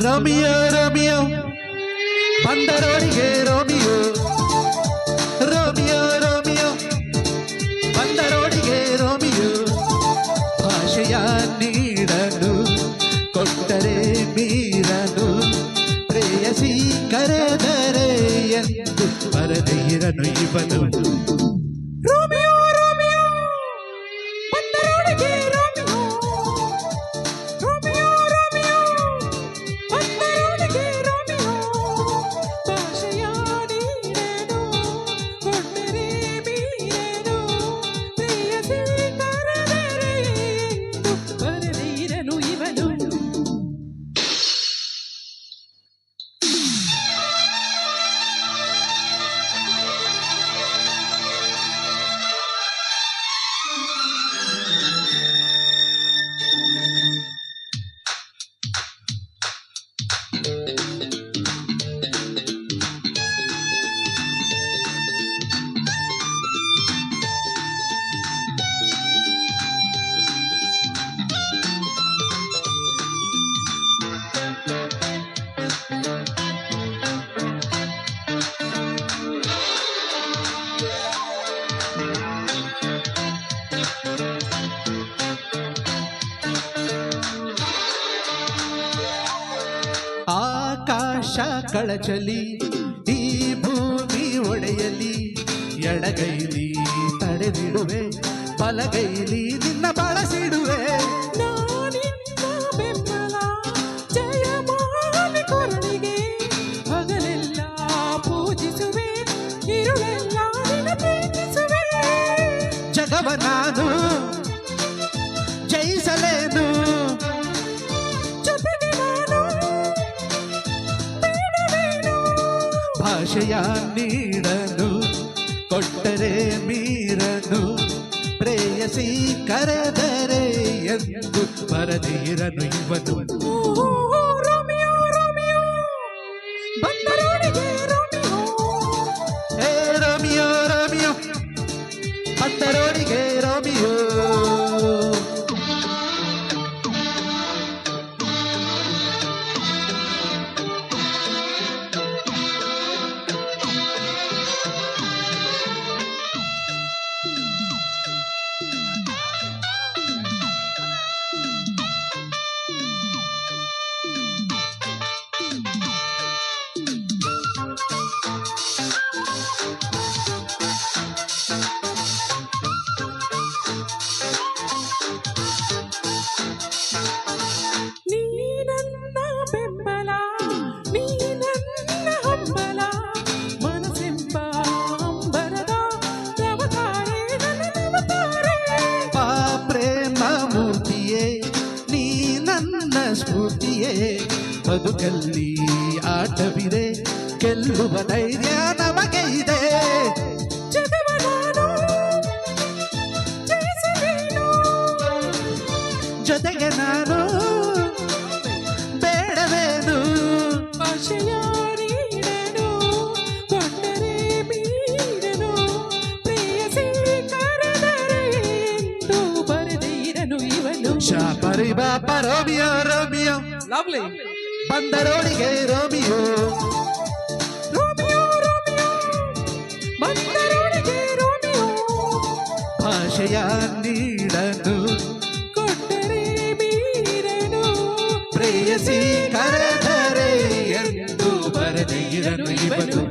Romeo Romeo ಬಂದರೋಡಿಗೆ Romeo Romeo Romeo ಬಂದರೋಡಿಗೆ Romeo ಭಾಷೆಯ ನೀಡಲು ಕೊಟ್ಟರೆ ಮೀರನು ಪ್ರೇಯಸಿ ಕರೆದರೆ ಎಂದು ಬರದೇ ಇರನು ಇವನು ರೋಮಿಯೋ ರೋಮಿಯೋ ಬಂದರೋಡಿಗೆ ರೋಮಿಯೋ ರೋಮಿಯೋ ರೋಮಿಯೋ ಬಂದರೋಡಿಗೆ ರೋಮಿಯೋ ಭಾಷೆಯ ನೀಡನು ಕೊಟ್ಟರೆ ಮೀರನು ಪ್ರೇಯಸಿ ಕರೆದರೆ ಎಂದು ಬರದೇ ಇರನು ಇವನು ಆಕಾಶ ಕಳಚಲಿ ಈ ಭೂಮಿ ಒಡೆಯಲಿ ಎಡಗೈಲಿ ತಡೆದಿಡುವೆ ಬಲಗೈಲಿ ನಿನ್ನ ಬಳಸಿಡುವೆ ನಾನಿನ್ನ ಬೆಂಬಲ ಜಯಮಾಲಿ ಕೊರಳಿಗೆ ಹಗಲೆಲ್ಲ ಪೂಜಿಸುವೆ ಇರುಳೆಲ್ಲ ನಿನ್ನ ಪ್ರೀತಿಸುವೆ ಜಗವ ನಾನು ಜಯಿಸಲೇನು ಭಾಷೆಯ ನೀಡನು ಕೊಟ್ಟರೆ ಮೀರನು ಪ್ರೇಯಸಿ ಕರೆದರೆ ಎಂದು ಬರದಿರನು ಇವನು ರೋಮಿಯೋ ರೋಮಿಯೋ ಬಂದರೋಡಿಗೆ ರೋಮಿಯೋ ಹೇ ರೋಮಿಯೋ ರೋಮಿಯೋ ಬಂದರೋಡಿಗೆ ರೋಮಿಯೋ ಸ್ಫೂರ್ತಿಯೇ ಬದುಕಲ್ಲಿ ಆಟವಿದೆ ಗೆಲ್ಲುವ ಧೈರ್ಯ ನಮಗೆ ಇದೆ ಜೊತೆಗೆ ನಾನು ಬೇಡವೇನು ಆಶಯ ನೀಡನು ಕೊಟ್ಟರೆ ಮೀರನು ಪ್ರೇಯಸಿ ಕರೆದರೆ ಎಂದು ಬರದೇ ಇರನು ಇವನು ಶಾಪರಿ ಬಾಪ ರೋಮಿಯೋ ರೋಮಿಯೋ ಲವ್ಲಿ ಬಂದರೋಡಿಗೆ ರೋಮಿಯೋ ರೋಮಿಯೋ ರೋಮಿಯೋ ಬಂದರೋಡಿಗೆ ರೋಮಿಯೋ ಭಾಷೆಯ ನೀಡನು ಕೊಟ್ಟರೆ ಮೀರನು ಪ್ರೇಯಸಿ ಕರೆದರೆ ಎಂದು ಬರದೇ ಇರನು ಇವನು